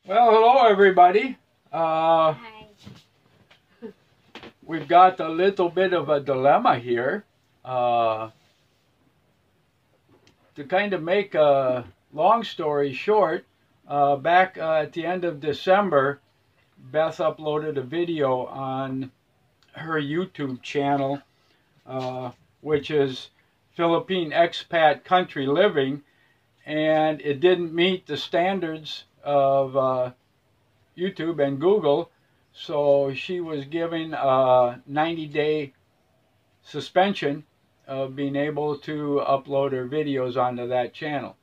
Well, hello everybody. Hi. We've got a little bit of a dilemma here. Uh, to kind of make a long story short, back at the end of December, Beth uploaded a video on her YouTube channel, uh, which is Philippine Expat Country Living, and it didn't meet the standards of YouTube and Google. So she was given a 90-day suspension of being able to upload her videos onto that channel.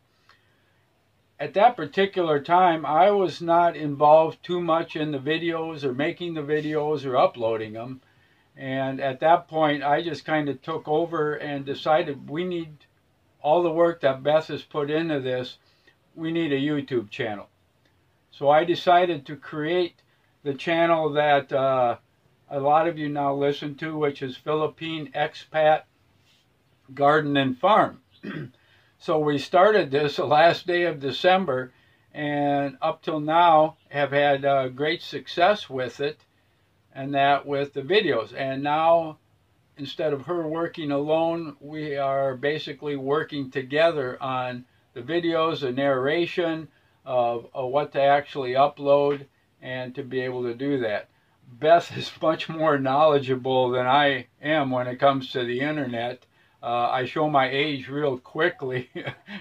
At that particular time, I was not involved too much in the videos or making the videos or uploading them. And at that point, I just kind of took over and decided we need all the work that Beth has put into this. We need a YouTube channel. So I decided to create the channel that a lot of you now listen to, which is Philippine Expat Garden and Farm. So we started this the last day of December, and up till now have had great success with it, and that with the videos. And now, instead of her working alone, we are basically working together on the videos, the narration of what to actually upload, and to be able to do that. Beth is much more knowledgeable than I am when it comes to the internet. I show my age real quickly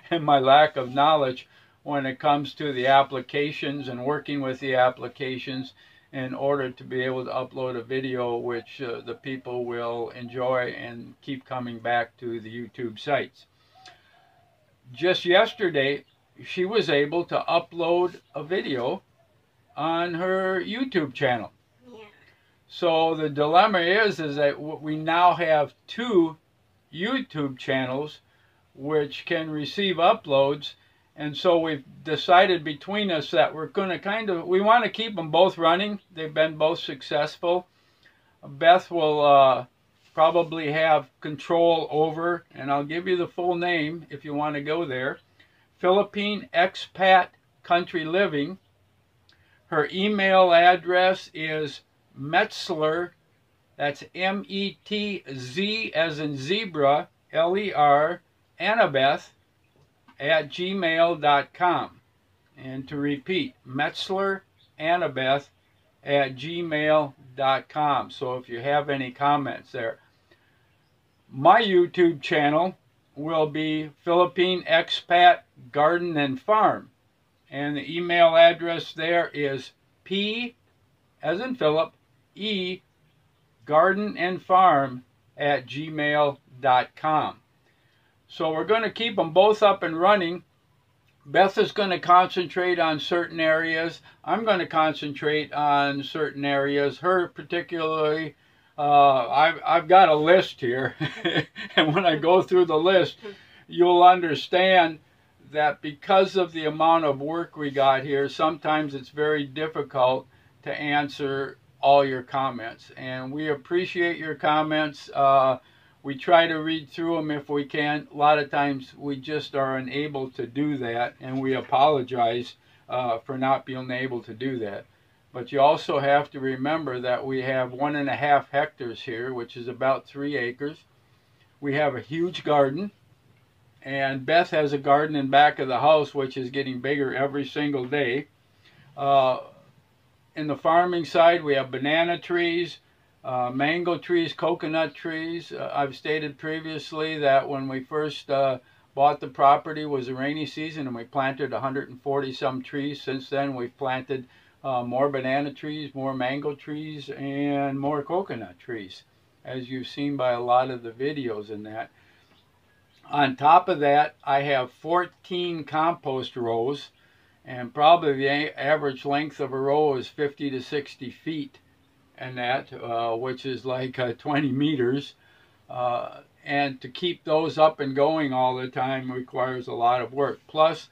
and my lack of knowledge when it comes to the applications and working with the applications in order to be able to upload a video which the people will enjoy and keep coming back to the YouTube sites. Just yesterday, she was able to upload a video on her YouTube channel. Yeah. So the dilemma is that we now have two YouTube channels which can receive uploads, and so we've decided between us that we're going to we want to keep them both running. They've been both successful. Beth will probably have control over, and I'll give you the full name if you want to go there, Philippine Expat Country Living. Her email address is Metzler, that's M-E-T-Z as in zebra, L-E-R, Annabeth, at gmail.com. And to repeat, Metzler, Annabeth, at gmail.com. So if you have any comments there. My YouTube channel will be Philippine Expat Garden and Farm. And the email address there is P, as in Philip, E, garden and farm at gmail.com. So we're going to keep them both up and running. Beth is going to concentrate on certain areas. I'm going to concentrate on certain areas. Her particularly, I've got a list here. And when I go through the list, you'll understand that because of the amount of work we got here, sometimes it's very difficult to answer all your comments, and we appreciate your comments. We try to read through them if we can. A lot of times we just are unable to do that, and we apologize for not being able to do that. But you also have to remember that we have 1.5 hectares here, which is about 3 acres. We have a huge garden, and Beth has a garden in back of the house which is getting bigger every single day. In the farming side, we have banana trees, mango trees, coconut trees. I've stated previously that when we first bought the property was a rainy season, and we planted 140 some trees. Since then, we've planted more banana trees, more mango trees, and more coconut trees, as you've seen by a lot of the videos in that. On top of that, I have 14 compost rows, and probably the average length of a row is 50 to 60 feet, and that, which is like 20 meters. And to keep those up and going all the time requires a lot of work. Plus,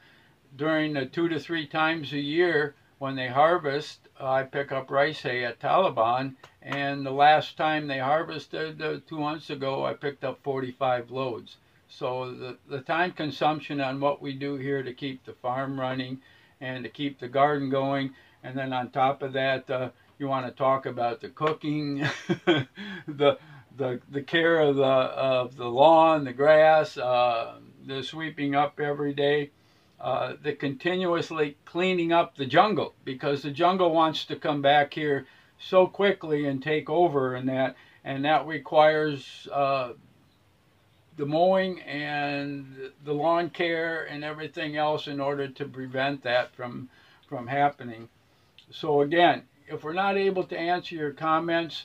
during the 2 to 3 times a year when they harvest, I pick up rice hay at Taliban, and the last time they harvested 2 months ago, I picked up 45 loads. So the time consumption on what we do here to keep the farm running and to keep the garden going. And then on top of that, you want to talk about the cooking, the care of the lawn, the grass, the sweeping up every day, the continuously cleaning up the jungle, because the jungle wants to come back here so quickly and take over, and that requires the mowing and the lawn care and everything else in order to prevent that from happening. So again, if we're not able to answer your comments,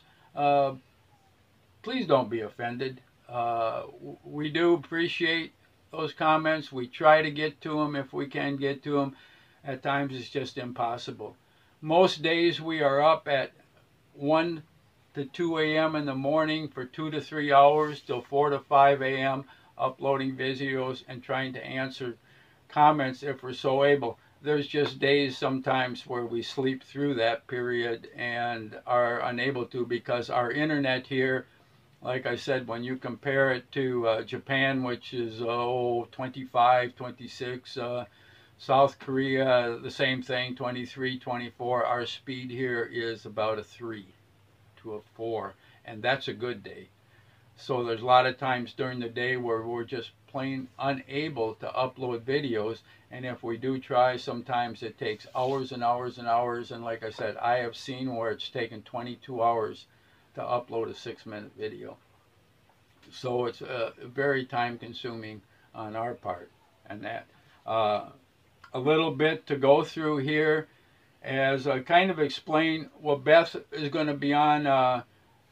please don't be offended. We do appreciate those comments. We try to get to them if we can get to them. At times it's just impossible. Most days we are up at 1 to 2 a.m. in the morning for 2 to 3 hours till 4 to 5 a.m. uploading videos and trying to answer comments if we're so able. There's just days sometimes where we sleep through that period and are unable to, because our internet here, like I said, when you compare it to Japan, which is 25, 26, South Korea, the same thing, 23, 24, our speed here is about a 3 to a 4, and that's a good day. So there's a lot of times during the day where we're just plain unable to upload videos, and if we do try, sometimes it takes hours and hours and hours, and like I said, I have seen where it's taken 22 hours to upload a 6-minute video. So it's very time consuming on our part, and that a little bit to go through here as I kind of explain what Beth is going to be on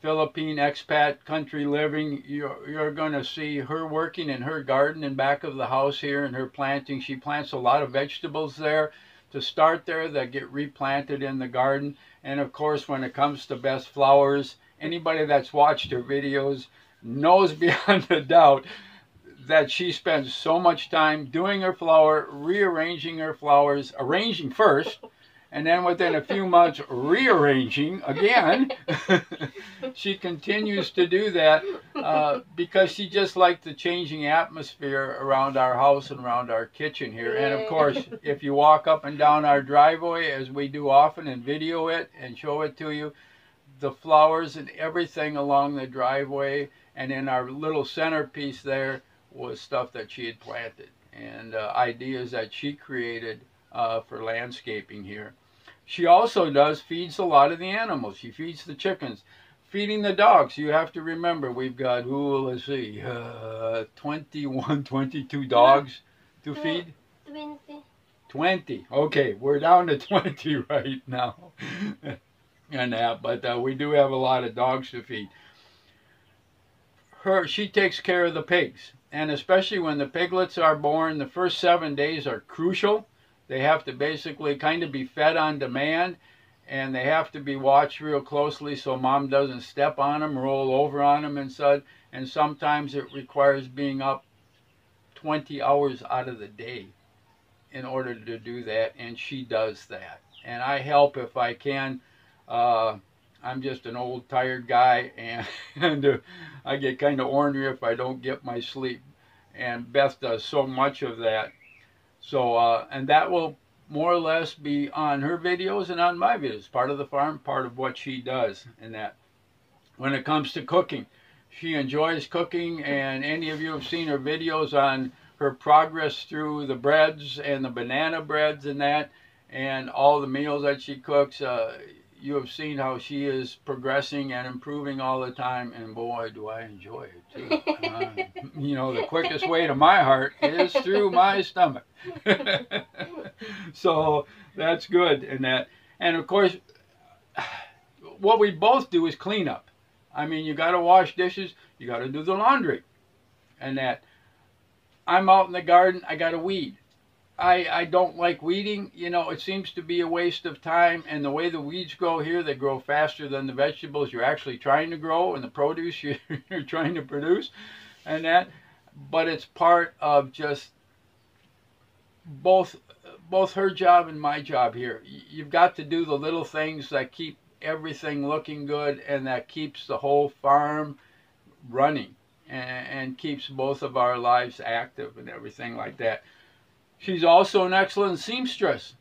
Philippine expat country living. You're going to see her working in her garden in back of the house here, and her planting. She plants a lot of vegetables there to start there that get replanted in the garden. And of course, when it comes to Beth's flowers, anybody that's watched her videos knows beyond a doubt that she spends so much time doing her flower, rearranging her flowers, arranging first, and then within a few months rearranging again. She continues to do that because she just likes the changing atmosphere around our house and around our kitchen here. And of course, if you walk up and down our driveway, as we do often, and video it and show it to you, the flowers and everything along the driveway and in our little centerpiece there was stuff that she had planted and ideas that she created for landscaping here. She also feeds a lot of the animals. She feeds the chickens. Feeding the dogs, you have to remember, we've got, let's see, 21, 22 dogs to feed? 20. 20. Okay, we're down to 20 right now. And but we do have a lot of dogs to feed. She takes care of the pigs, and especially when the piglets are born, the first 7 days are crucial. They have to basically kind of be fed on demand, and they have to be watched real closely so mom doesn't step on them, roll over on them and such. And sometimes it requires being up 20 hours out of the day in order to do that, and she does that. And I help if I can. I'm just an old tired guy, and I get kind of ornery if I don't get my sleep. And Beth does so much of that. So, and that will more or less be on her videos and on my videos. Part of the farm, part of what she does. And that when it comes to cooking, she enjoys cooking, and any of you have seen her videos on her progress through the breads and the banana breads and that, and all the meals that she cooks. You have seen how she is progressing and improving all the time, and boy, do I enjoy it too. You know, the quickest way to my heart is through my stomach. So that's good. And of course, what we both do is clean up. I mean, you got to wash dishes, you got to do the laundry, and that. I'm out in the garden, I got to weed. I don't like weeding. You know, it seems to be a waste of time, and the way the weeds grow here, they grow faster than the vegetables you're actually trying to grow and the produce you're trying to produce, and that. But it's part of just both her job and my job here. You've got to do the little things that keep everything looking good and that keeps the whole farm running and keeps both of our lives active and everything like that. She's also an excellent seamstress.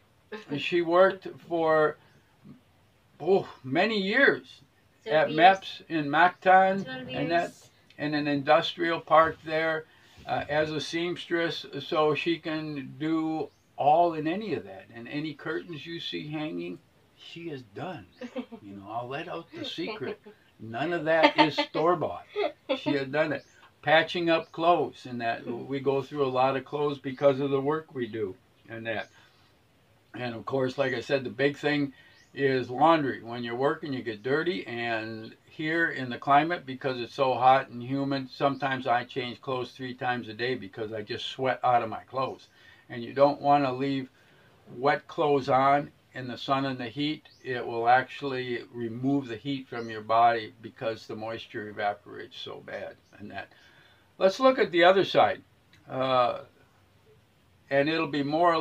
She worked for many years at 30 years. MEPS in Mactan 12 and years. in an industrial park there as a seamstress, so she can do all in any of that. And any curtains you see hanging, she has done. You know, I'll let out the secret. None of that is store bought. She has done it. Patching up clothes, and that we go through a lot of clothes because of the work we do, and that. And of course, like I said, the big thing is laundry. When you're working, you get dirty, and here in the climate, because it's so hot and humid, sometimes I change clothes 3 times a day because I just sweat out of my clothes. And you don't want to leave wet clothes on in the sun and the heat. It will actually remove the heat from your body because the moisture evaporates so bad. And that. Let's look at the other side, and it'll be more